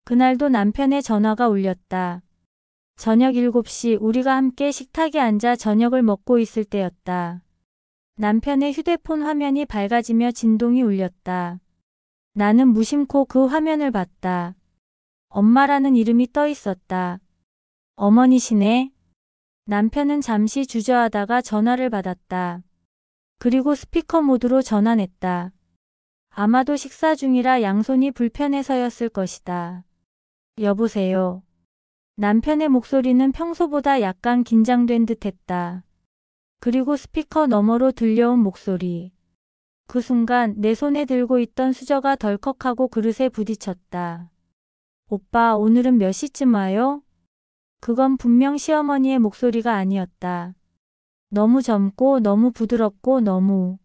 그날도 남편의 전화가 울렸다. 저녁 7시 우리가 함께 식탁에 앉아 저녁을 먹고 있을 때였다. 남편의 휴대폰 화면이 밝아지며 진동이 울렸다. 나는 무심코 그 화면을 봤다. 엄마라는 이름이 떠 있었다. 어머니시네. 남편은 잠시 주저하다가 전화를 받았다. 그리고 스피커 모드로 전환했다. 아마도 식사 중이라 양손이 불편해서였을 것이다. 여보세요. 남편의 목소리는 평소보다 약간 긴장된 듯했다. 그리고 스피커 너머로 들려온 목소리. 그 순간 내 손에 들고 있던 수저가 덜컥하고 그릇에 부딪혔다. 오빠, 오늘은 몇 시쯤 와요? 그건 분명 시어머니의 목소리가 아니었다. 너무 젊고 너무 부드럽고 너무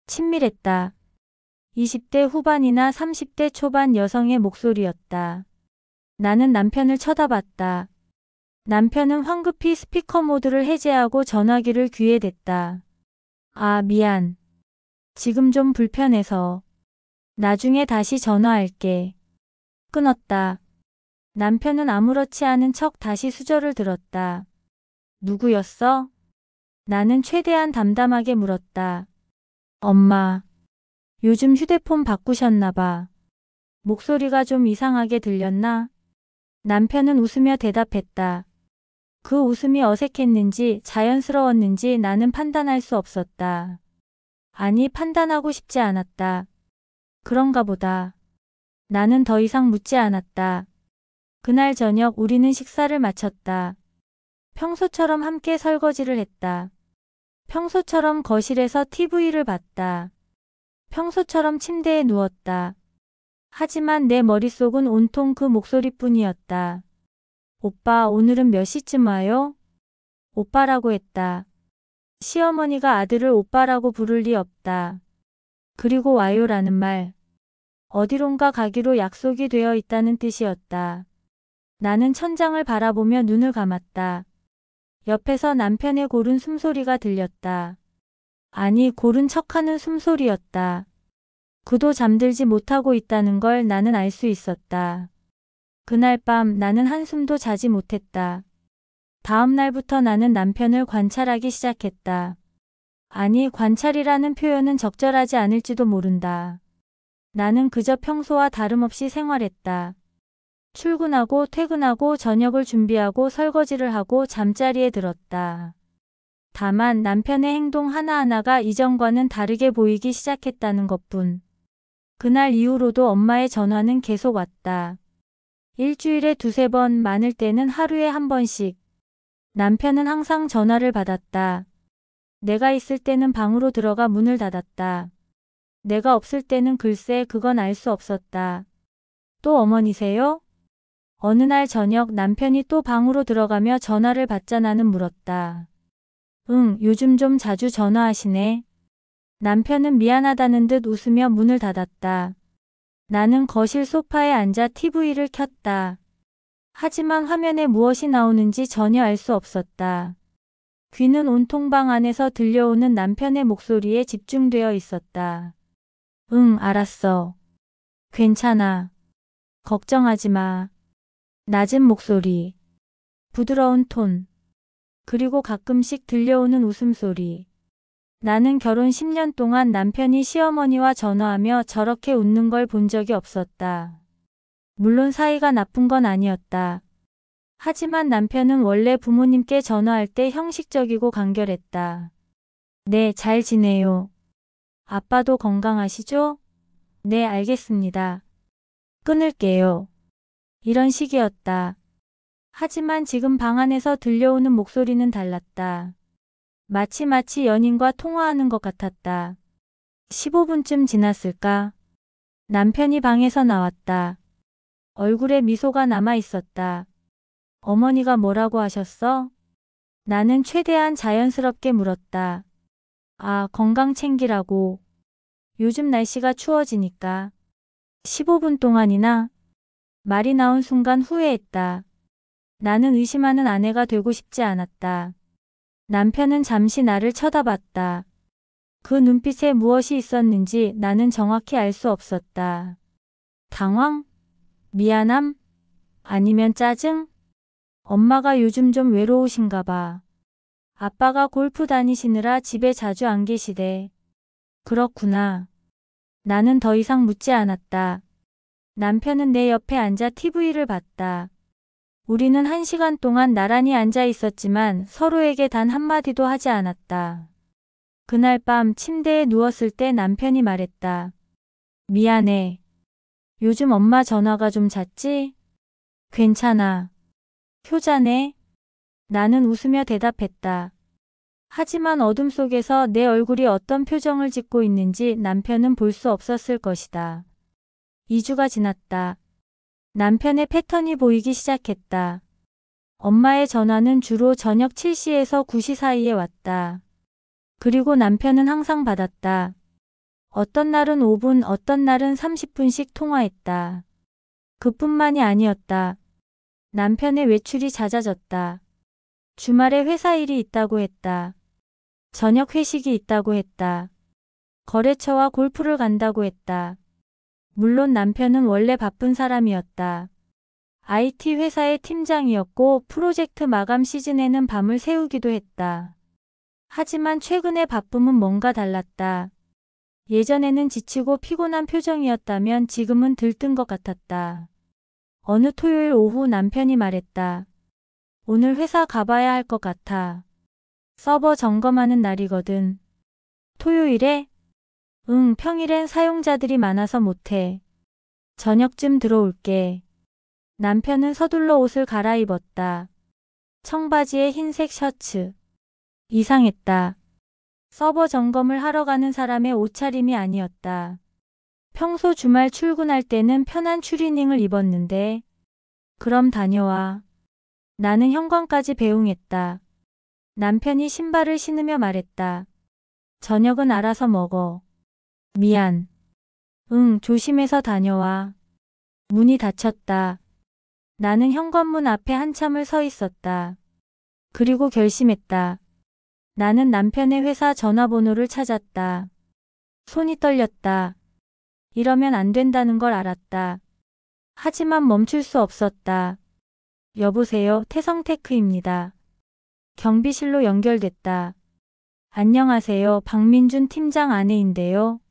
친밀했다. 20대 후반이나 30대 초반 여성의 목소리였다. 나는 남편을 쳐다봤다. 남편은 황급히 스피커 모드를 해제하고 전화기를 귀에 댔다. 아, 미안. 지금 좀 불편해서. 나중에 다시 전화할게. 끊었다. 남편은 아무렇지 않은 척 다시 수저를 들었다. 누구였어? 나는 최대한 담담하게 물었다. 엄마. 요즘 휴대폰 바꾸셨나 봐. 목소리가 좀 이상하게 들렸나? 남편은 웃으며 대답했다. 그 웃음이 어색했는지 자연스러웠는지 나는 판단할 수 없었다. 아니, 판단하고 싶지 않았다. 그런가 보다. 나는 더 이상 묻지 않았다. 그날 저녁 우리는 식사를 마쳤다. 평소처럼 함께 설거지를 했다. 평소처럼 거실에서 TV를 봤다. 평소처럼 침대에 누웠다. 하지만 내 머릿속은 온통 그 목소리뿐이었다. 오빠, 오늘은 몇 시쯤 와요? 오빠라고 했다. 시어머니가 아들을 오빠라고 부를 리 없다. 그리고 와요라는 말. 어디론가 가기로 약속이 되어 있다는 뜻이었다. 나는 천장을 바라보며 눈을 감았다. 옆에서 남편의 고른 숨소리가 들렸다. 아니, 고른 척하는 숨소리였다. 그도 잠들지 못하고 있다는 걸 나는 알 수 있었다. 그날 밤 나는 한숨도 자지 못했다. 다음 날부터 나는 남편을 관찰하기 시작했다. 아니, 관찰이라는 표현은 적절하지 않을지도 모른다. 나는 그저 평소와 다름없이 생활했다. 출근하고 퇴근하고 저녁을 준비하고 설거지를 하고 잠자리에 들었다. 다만 남편의 행동 하나하나가 이전과는 다르게 보이기 시작했다는 것뿐. 그날 이후로도 엄마의 전화는 계속 왔다. 일주일에 2~3번, 많을 때는 하루에 1번씩. 남편은 항상 전화를 받았다. 내가 있을 때는 방으로 들어가 문을 닫았다. 내가 없을 때는 글쎄 그건 알 수 없었다. 또 어머니세요? 어느 날 저녁 남편이 또 방으로 들어가며 전화를 받자 나는 물었다. 응, 요즘 좀 자주 전화하시네. 남편은 미안하다는 듯 웃으며 문을 닫았다. 나는 거실 소파에 앉아 TV를 켰다. 하지만 화면에 무엇이 나오는지 전혀 알 수 없었다. 귀는 온통 방 안에서 들려오는 남편의 목소리에 집중되어 있었다. 응, 알았어. 괜찮아. 걱정하지 마. 낮은 목소리. 부드러운 톤. 그리고 가끔씩 들려오는 웃음소리. 나는 결혼 10년 동안 남편이 시어머니와 전화하며 저렇게 웃는 걸 본 적이 없었다. 물론 사이가 나쁜 건 아니었다. 하지만 남편은 원래 부모님께 전화할 때 형식적이고 간결했다. 네, 잘 지내요. 아빠도 건강하시죠? 네, 알겠습니다. 끊을게요. 이런 식이었다. 하지만 지금 방 안에서 들려오는 목소리는 달랐다. 마치 연인과 통화하는 것 같았다. 15분쯤 지났을까? 남편이 방에서 나왔다. 얼굴에 미소가 남아 있었다. 어머니가 뭐라고 하셨어? 나는 최대한 자연스럽게 물었다. 아, 건강 챙기라고. 요즘 날씨가 추워지니까. 15분 동안이나? 말이 나온 순간 후회했다. 나는 의심하는 아내가 되고 싶지 않았다. 남편은 잠시 나를 쳐다봤다. 그 눈빛에 무엇이 있었는지 나는 정확히 알 수 없었다. 당황? 미안함? 아니면 짜증? 엄마가 요즘 좀 외로우신가 봐. 아빠가 골프 다니시느라 집에 자주 안 계시대. 그렇구나. 나는 더 이상 묻지 않았다. 남편은 내 옆에 앉아 TV를 봤다. 우리는 1시간 동안 나란히 앉아 있었지만 서로에게 단 한마디도 하지 않았다. 그날 밤 침대에 누웠을 때 남편이 말했다. 미안해. 요즘 엄마 전화가 좀 잦지? 괜찮아. 효자네? 나는 웃으며 대답했다. 하지만 어둠 속에서 내 얼굴이 어떤 표정을 짓고 있는지 남편은 볼 수 없었을 것이다. 2주가 지났다. 남편의 패턴이 보이기 시작했다. 엄마의 전화는 주로 저녁 7시에서 9시 사이에 왔다. 그리고 남편은 항상 받았다. 어떤 날은 5분, 어떤 날은 30분씩 통화했다. 그뿐만이 아니었다. 남편의 외출이 잦아졌다. 주말에 회사 일이 있다고 했다. 저녁 회식이 있다고 했다. 거래처와 골프를 간다고 했다. 물론 남편은 원래 바쁜 사람이었다. IT 회사의 팀장이었고 프로젝트 마감 시즌에는 밤을 새우기도 했다. 하지만 최근의 바쁨은 뭔가 달랐다. 예전에는 지치고 피곤한 표정이었다면 지금은 들뜬 것 같았다. 어느 토요일 오후 남편이 말했다. 오늘 회사 가봐야 할 것 같아. 서버 점검하는 날이거든. 토요일에? 응, 평일엔 사용자들이 많아서 못해. 저녁쯤 들어올게. 남편은 서둘러 옷을 갈아입었다. 청바지에 흰색 셔츠. 이상했다. 서버 점검을 하러 가는 사람의 옷차림이 아니었다. 평소 주말 출근할 때는 편한 추리닝을 입었는데. 그럼 다녀와. 나는 현관까지 배웅했다. 남편이 신발을 신으며 말했다. 저녁은 알아서 먹어. 미안. 응, 조심해서 다녀와. 문이 닫혔다. 나는 현관문 앞에 한참을 서 있었다. 그리고 결심했다. 나는 남편의 회사 전화번호를 찾았다. 손이 떨렸다. 이러면 안 된다는 걸 알았다. 하지만 멈출 수 없었다. 여보세요, 태성테크입니다. 경비실로 연결됐다. 안녕하세요, 박민준 팀장 아내인데요.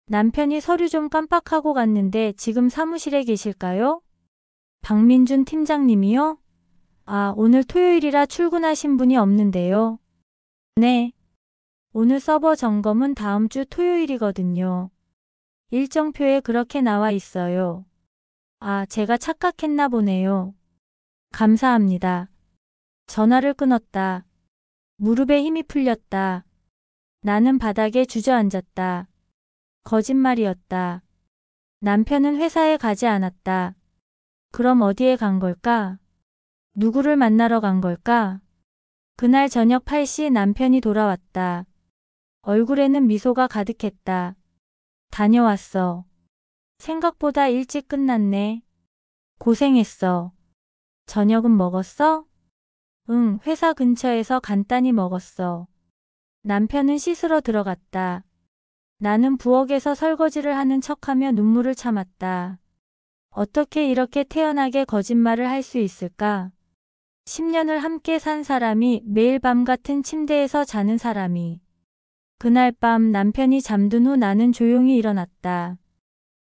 남편이 서류 좀 깜빡하고 갔는데 지금 사무실에 계실까요? 박민준 팀장님이요? 아, 오늘 토요일이라 출근하신 분이 없는데요. 네. 오늘 서버 점검은 다음 주 토요일이거든요. 일정표에 그렇게 나와 있어요. 아, 제가 착각했나 보네요. 감사합니다. 전화를 끊었다. 무릎에 힘이 풀렸다. 나는 바닥에 주저앉았다. 거짓말이었다. 남편은 회사에 가지 않았다. 그럼 어디에 간 걸까? 누구를 만나러 간 걸까? 그날 저녁 8시 남편이 돌아왔다. 얼굴에는 미소가 가득했다. 다녀왔어. 생각보다 일찍 끝났네. 고생했어. 저녁은 먹었어? 응, 회사 근처에서 간단히 먹었어. 남편은 씻으러 들어갔다. 나는 부엌에서 설거지를 하는 척하며 눈물을 참았다. 어떻게 이렇게 태연하게 거짓말을 할 수 있을까? 10년을 함께 산 사람이 매일 밤 같은 침대에서 자는 사람이. 그날 밤 남편이 잠든 후 나는 조용히 일어났다.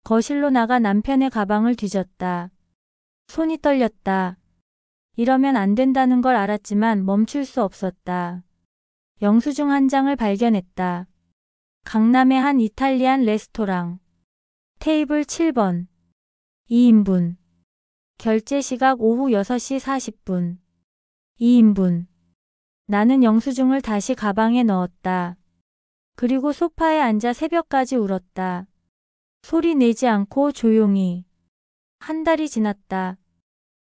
거실로 나가 남편의 가방을 뒤졌다. 손이 떨렸다. 이러면 안 된다는 걸 알았지만 멈출 수 없었다. 영수증 한 장을 발견했다. 강남의 한 이탈리안 레스토랑. 테이블 7번. 2인분. 결제 시각 오후 6시 40분. 2인분. 나는 영수증을 다시 가방에 넣었다. 그리고 소파에 앉아 새벽까지 울었다. 소리 내지 않고 조용히. 한 달이 지났다.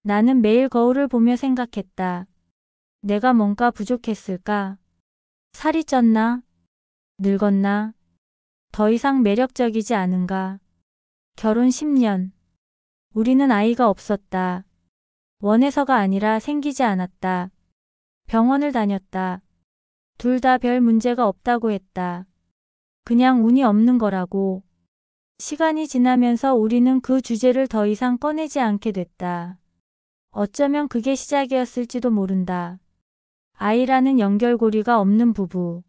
나는 매일 거울을 보며 생각했다. 내가 뭔가 부족했을까? 살이 쪘나? 늙었나? 더 이상 매력적이지 않은가? 결혼 10년. 우리는 아이가 없었다. 원해서가 아니라 생기지 않았다. 병원을 다녔다. 둘 다 별 문제가 없다고 했다. 그냥 운이 없는 거라고. 시간이 지나면서 우리는 그 주제를 더 이상 꺼내지 않게 됐다. 어쩌면 그게 시작이었을지도 모른다. 아이라는 연결고리가 없는 부부.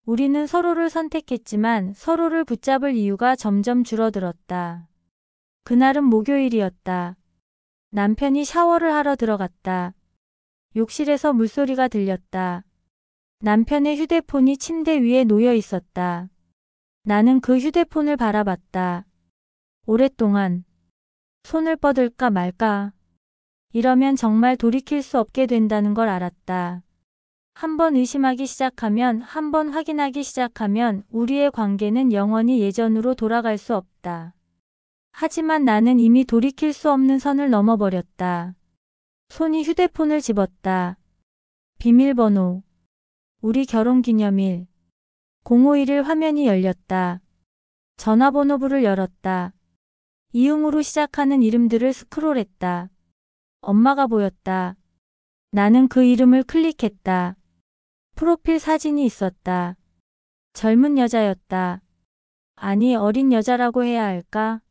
우리는 서로를 선택했지만 서로를 붙잡을 이유가 점점 줄어들었다. 그날은 목요일이었다. 남편이 샤워를 하러 들어갔다. 욕실에서 물소리가 들렸다. 남편의 휴대폰이 침대 위에 놓여 있었다. 나는 그 휴대폰을 바라봤다. 오랫동안 손을 뻗을까 말까. 이러면 정말 돌이킬 수 없게 된다는 걸 알았다. 한 번 의심하기 시작하면, 한 번 확인하기 시작하면 우리의 관계는 영원히 예전으로 돌아갈 수 없다. 하지만 나는 이미 돌이킬 수 없는 선을 넘어버렸다. 손이 휴대폰을 집었다. 비밀번호. 우리 결혼기념일. 051일 화면이 열렸다. 전화번호부를 열었다. 이응으로 시작하는 이름들을 스크롤했다. 엄마가 보였다. 나는 그 이름을 클릭했다. 프로필 사진이 있었다. 젊은 여자였다. 아니, 어린 여자라고 해야 할까?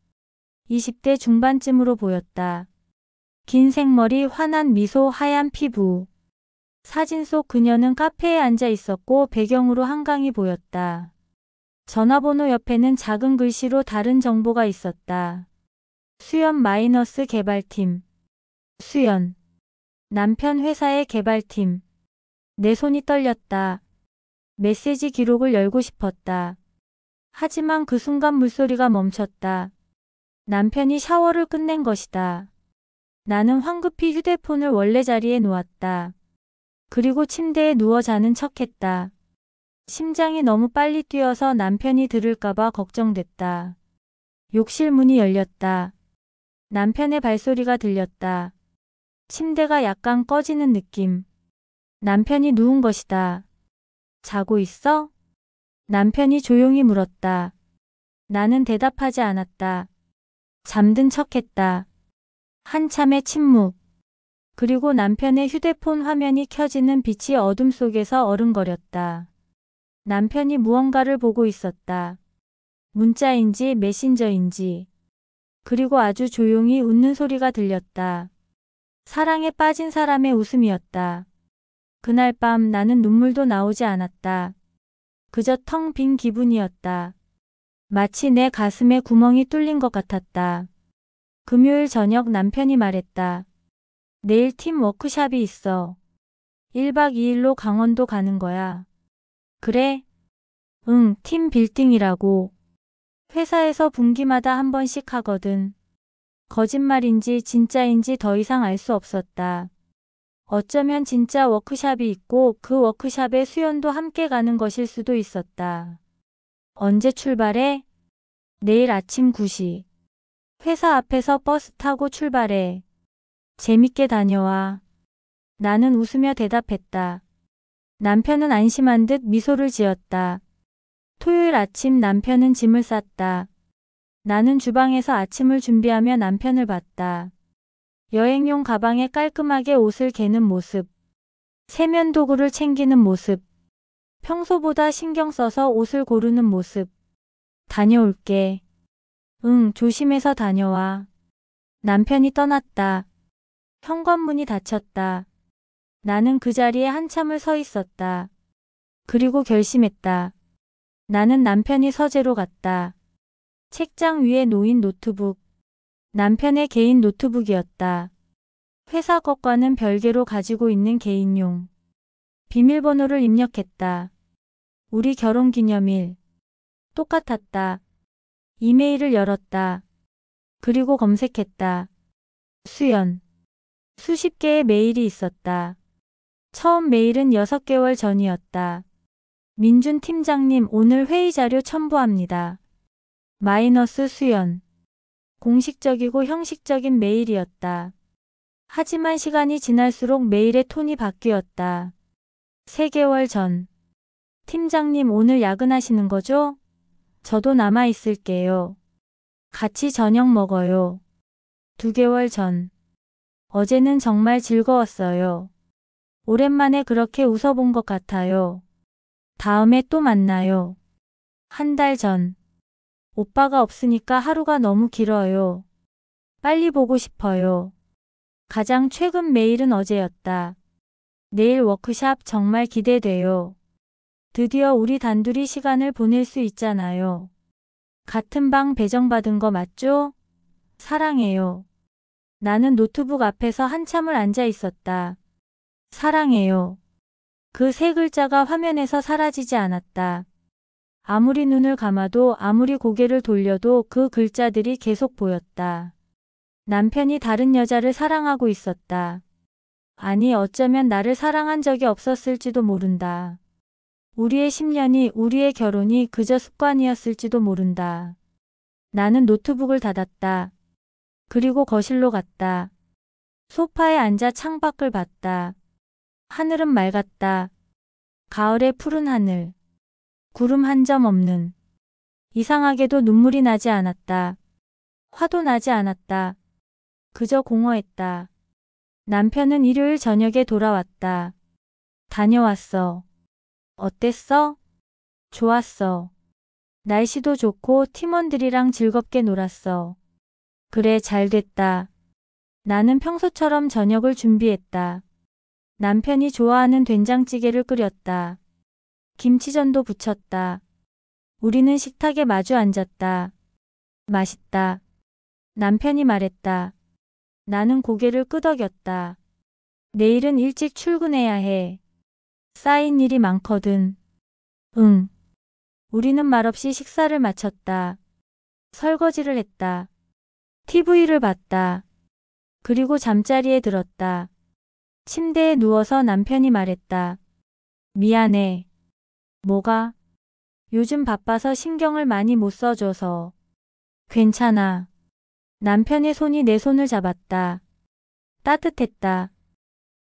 20대 중반쯤으로 보였다. 긴 생머리, 환한 미소, 하얀 피부. 사진 속 그녀는 카페에 앉아 있었고 배경으로 한강이 보였다. 전화번호 옆에는 작은 글씨로 다른 정보가 있었다. 수연 마이너스 개발팀. 수연. 남편 회사의 개발팀. 내 손이 떨렸다. 메시지 기록을 열고 싶었다. 하지만 그 순간 물소리가 멈췄다. 남편이 샤워를 끝낸 것이다. 나는 황급히 휴대폰을 원래 자리에 놓았다. 그리고 침대에 누워 자는 척했다. 심장이 너무 빨리 뛰어서 남편이 들을까봐 걱정됐다. 욕실 문이 열렸다. 남편의 발소리가 들렸다. 침대가 약간 꺼지는 느낌. 남편이 누운 것이다. 자고 있어? 남편이 조용히 물었다. 나는 대답하지 않았다. 잠든 척했다. 한참의 침묵. 그리고 남편의 휴대폰 화면이 켜지는 빛이 어둠 속에서 어른거렸다. 남편이 무언가를 보고 있었다. 문자인지 메신저인지. 그리고 아주 조용히 웃는 소리가 들렸다. 사랑에 빠진 사람의 웃음이었다. 그날 밤 나는 눈물도 나오지 않았다. 그저 텅 빈 기분이었다. 마치 내 가슴에 구멍이 뚫린 것 같았다. 금요일 저녁 남편이 말했다. 내일 팀 워크샵이 있어. 1박 2일로 강원도 가는 거야. 그래? 응, 팀 빌딩이라고. 회사에서 분기마다 한 번씩 하거든. 거짓말인지 진짜인지 더 이상 알 수 없었다. 어쩌면 진짜 워크샵이 있고 그 워크샵에 수연도 함께 가는 것일 수도 있었다. 언제 출발해? 내일 아침 9시. 회사 앞에서 버스 타고 출발해. 재밌게 다녀와. 나는 웃으며 대답했다. 남편은 안심한 듯 미소를 지었다. 토요일 아침 남편은 짐을 쌌다. 나는 주방에서 아침을 준비하며 남편을 봤다. 여행용 가방에 깔끔하게 옷을 개는 모습. 세면 도구를 챙기는 모습. 평소보다 신경 써서 옷을 고르는 모습. 다녀올게. 응, 조심해서 다녀와. 남편이 떠났다. 현관문이 닫혔다. 나는 그 자리에 한참을 서 있었다. 그리고 결심했다. 나는 남편이 서재로 갔다. 책장 위에 놓인 노트북. 남편의 개인 노트북이었다. 회사 것과는 별개로 가지고 있는 개인용. 비밀번호를 입력했다. 우리 결혼기념일. 똑같았다. 이메일을 열었다. 그리고 검색했다. 수연. 수십 개의 메일이 있었다. 처음 메일은 6개월 전이었다. 민준 팀장님, 오늘 회의 자료 첨부합니다. 마이너스 수연. 공식적이고 형식적인 메일이었다. 하지만 시간이 지날수록 메일의 톤이 바뀌었다. 3개월 전. 팀장님, 오늘 야근하시는 거죠? 저도 남아 있을게요. 같이 저녁 먹어요. 2개월 전. 어제는 정말 즐거웠어요. 오랜만에 그렇게 웃어본 것 같아요. 다음에 또 만나요. 1달 전. 오빠가 없으니까 하루가 너무 길어요. 빨리 보고 싶어요. 가장 최근 메일은 어제였다. 내일 워크샵 정말 기대돼요. 드디어 우리 단둘이 시간을 보낼 수 있잖아요. 같은 방 배정받은 거 맞죠? 사랑해요. 나는 노트북 앞에서 한참을 앉아 있었다. 사랑해요. 그 세 글자가 화면에서 사라지지 않았다. 아무리 눈을 감아도 아무리 고개를 돌려도 그 글자들이 계속 보였다. 남편이 다른 여자를 사랑하고 있었다. 아니 어쩌면 나를 사랑한 적이 없었을지도 모른다. 우리의 10년이 우리의 결혼이 그저 습관이었을지도 모른다. 나는 노트북을 닫았다. 그리고 거실로 갔다. 소파에 앉아 창밖을 봤다. 하늘은 맑았다. 가을의 푸른 하늘. 구름 한 점 없는. 이상하게도 눈물이 나지 않았다. 화도 나지 않았다. 그저 공허했다. 남편은 일요일 저녁에 돌아왔다. 다녀왔어. 어땠어? 좋았어. 날씨도 좋고 팀원들이랑 즐겁게 놀았어. 그래, 잘 됐다. 나는 평소처럼 저녁을 준비했다. 남편이 좋아하는 된장찌개를 끓였다. 김치전도 부쳤다. 우리는 식탁에 마주 앉았다. 맛있다. 남편이 말했다. 나는 고개를 끄덕였다. 내일은 일찍 출근해야 해. 쌓인 일이 많거든. 응. 우리는 말없이 식사를 마쳤다. 설거지를 했다. TV를 봤다. 그리고 잠자리에 들었다. 침대에 누워서 남편이 말했다. 미안해. 뭐가? 요즘 바빠서 신경을 많이 못 써줘서. 괜찮아. 남편의 손이 내 손을 잡았다. 따뜻했다.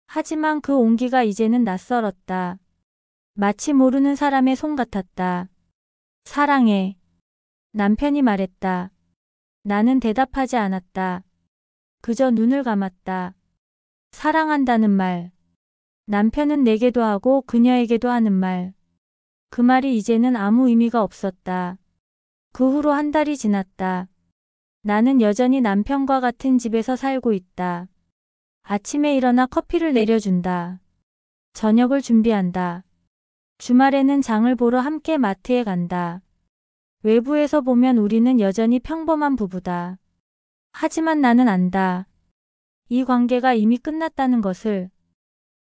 하지만 그 온기가 이제는 낯설었다. 마치 모르는 사람의 손 같았다. 사랑해. 남편이 말했다. 나는 대답하지 않았다. 그저 눈을 감았다. 사랑한다는 말. 남편은 내게도 하고 그녀에게도 하는 말. 그 말이 이제는 아무 의미가 없었다. 그 후로 한 달이 지났다. 나는 여전히 남편과 같은 집에서 살고 있다. 아침에 일어나 커피를 내려준다. 저녁을 준비한다. 주말에는 장을 보러 함께 마트에 간다. 외부에서 보면 우리는 여전히 평범한 부부다. 하지만 나는 안다. 이 관계가 이미 끝났다는 것을.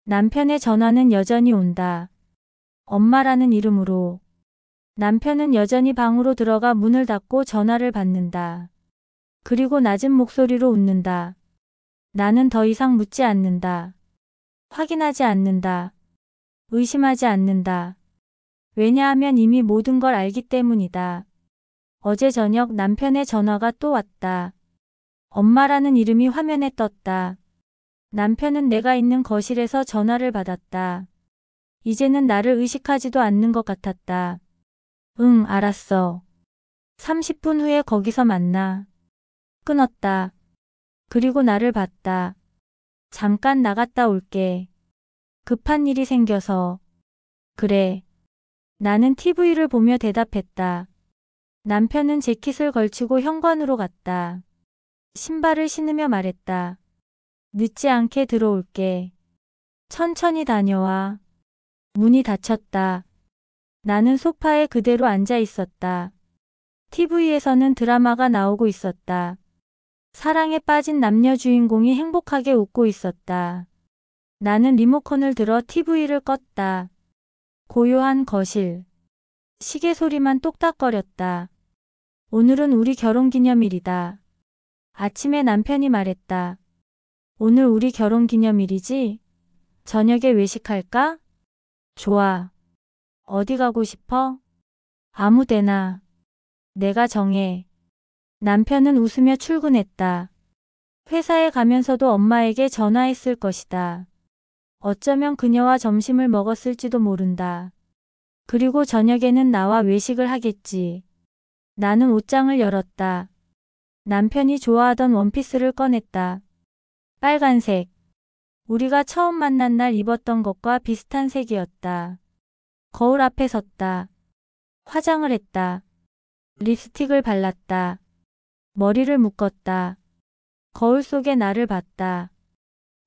남편의 전화는 여전히 온다. 엄마라는 이름으로. 남편은 여전히 방으로 들어가 문을 닫고 전화를 받는다. 그리고 낮은 목소리로 웃는다. 나는 더 이상 묻지 않는다. 확인하지 않는다. 의심하지 않는다. 왜냐하면 이미 모든 걸 알기 때문이다. 어제 저녁 남편의 전화가 또 왔다. 엄마라는 이름이 화면에 떴다. 남편은 내가 있는 거실에서 전화를 받았다. 이제는 나를 의식하지도 않는 것 같았다. 응, 알았어. 30분 후에 거기서 만나. 끊었다. 그리고 나를 봤다. 잠깐 나갔다 올게. 급한 일이 생겨서. 그래. 나는 TV를 보며 대답했다. 남편은 재킷을 걸치고 현관으로 갔다. 신발을 신으며 말했다. 늦지 않게 들어올게. 천천히 다녀와. 문이 닫혔다. 나는 소파에 그대로 앉아 있었다. TV에서는 드라마가 나오고 있었다. 사랑에 빠진 남녀 주인공이 행복하게 웃고 있었다. 나는 리모컨을 들어 TV를 껐다. 고요한 거실. 시계 소리만 똑딱거렸다. 오늘은 우리 결혼기념일이다. 아침에 남편이 말했다. 오늘 우리 결혼기념일이지? 저녁에 외식할까? 좋아. 어디 가고 싶어? 아무 데나. 내가 정해. 남편은 웃으며 출근했다. 회사에 가면서도 엄마에게 전화했을 것이다. 어쩌면 그녀와 점심을 먹었을지도 모른다. 그리고 저녁에는 나와 외식을 하겠지. 나는 옷장을 열었다. 남편이 좋아하던 원피스를 꺼냈다. 빨간색. 우리가 처음 만난 날 입었던 것과 비슷한 색이었다. 거울 앞에 섰다. 화장을 했다. 립스틱을 발랐다. 머리를 묶었다. 거울 속에 나를 봤다.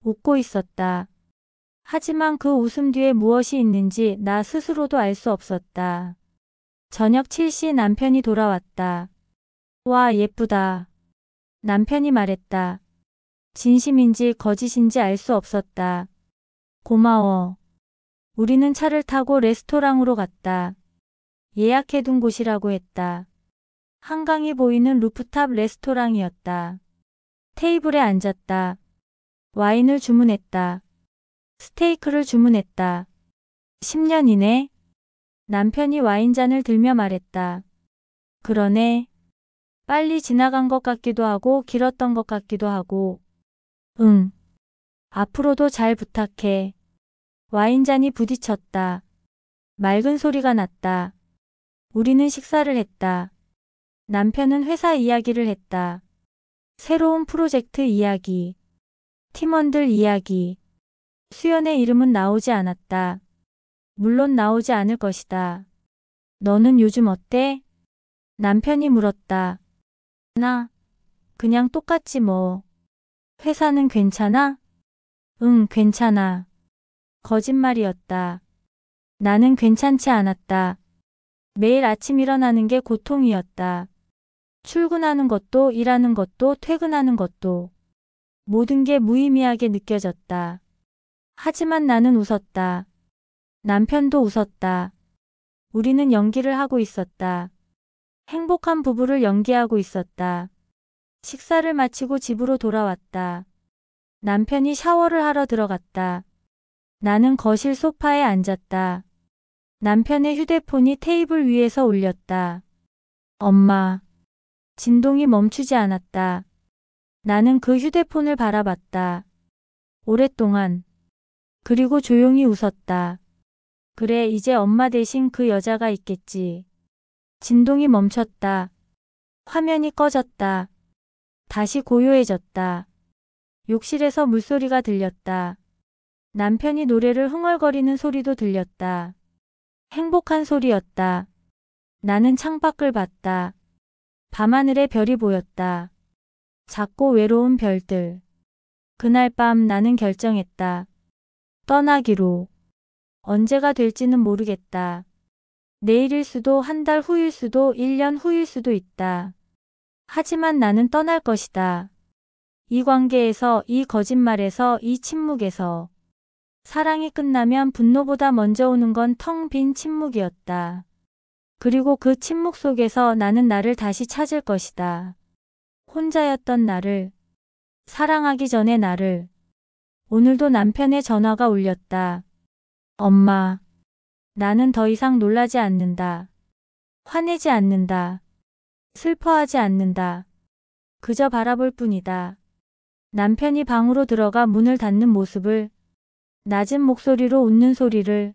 웃고 있었다. 하지만 그 웃음 뒤에 무엇이 있는지 나 스스로도 알 수 없었다. 저녁 7시 남편이 돌아왔다. 와, 예쁘다. 남편이 말했다. 진심인지 거짓인지 알 수 없었다. 고마워. 우리는 차를 타고 레스토랑으로 갔다. 예약해둔 곳이라고 했다. 한강이 보이는 루프탑 레스토랑이었다. 테이블에 앉았다. 와인을 주문했다. 스테이크를 주문했다. 10년이네. 남편이 와인잔을 들며 말했다. 그러네. 빨리 지나간 것 같기도 하고 길었던 것 같기도 하고. 응. 앞으로도 잘 부탁해. 와인잔이 부딪혔다. 맑은 소리가 났다. 우리는 식사를 했다. 남편은 회사 이야기를 했다. 새로운 프로젝트 이야기. 팀원들 이야기. 수연의 이름은 나오지 않았다. 물론 나오지 않을 것이다. 너는 요즘 어때? 남편이 물었다. 나 그냥 똑같지 뭐. 회사는 괜찮아? 응, 괜찮아. 거짓말이었다. 나는 괜찮지 않았다. 매일 아침 일어나는 게 고통이었다. 출근하는 것도 일하는 것도 퇴근하는 것도 모든 게 무의미하게 느껴졌다. 하지만 나는 웃었다. 남편도 웃었다. 우리는 연기를 하고 있었다. 행복한 부부를 연기하고 있었다. 식사를 마치고 집으로 돌아왔다. 남편이 샤워를 하러 들어갔다. 나는 거실 소파에 앉았다. 남편의 휴대폰이 테이블 위에서 울렸다. 엄마. 진동이 멈추지 않았다. 나는 그 휴대폰을 바라봤다. 오랫동안. 그리고 조용히 웃었다. 그래, 이제 엄마 대신 그 여자가 있겠지. 진동이 멈췄다. 화면이 꺼졌다. 다시 고요해졌다. 욕실에서 물소리가 들렸다. 남편이 노래를 흥얼거리는 소리도 들렸다. 행복한 소리였다. 나는 창밖을 봤다. 밤하늘에 별이 보였다. 작고 외로운 별들. 그날 밤 나는 결정했다. 떠나기로. 언제가 될지는 모르겠다. 내일일 수도 한 달 후일 수도 1년 후일 수도 있다. 하지만 나는 떠날 것이다. 이 관계에서, 이 거짓말에서, 이 침묵에서. 사랑이 끝나면 분노보다 먼저 오는 건 텅 빈 침묵이었다. 그리고 그 침묵 속에서 나는 나를 다시 찾을 것이다. 혼자였던 나를. 사랑하기 전의 나를. 오늘도 남편의 전화가 울렸다. 엄마. 나는 더 이상 놀라지 않는다. 화내지 않는다. 슬퍼하지 않는다. 그저 바라볼 뿐이다. 남편이 방으로 들어가 문을 닫는 모습을, 낮은 목소리로 웃는 소리를,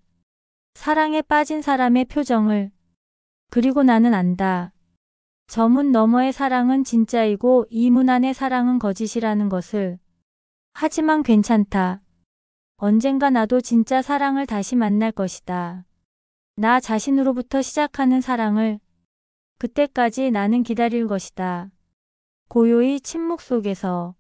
사랑에 빠진 사람의 표정을. 그리고 나는 안다. 저 문 너머의 사랑은 진짜이고 이 문 안의 사랑은 거짓이라는 것을. 하지만 괜찮다. 언젠가 나도 진짜 사랑을 다시 만날 것이다. 나 자신으로부터 시작하는 사랑을. 그때까지 나는 기다릴 것이다. 고요히 침묵 속에서.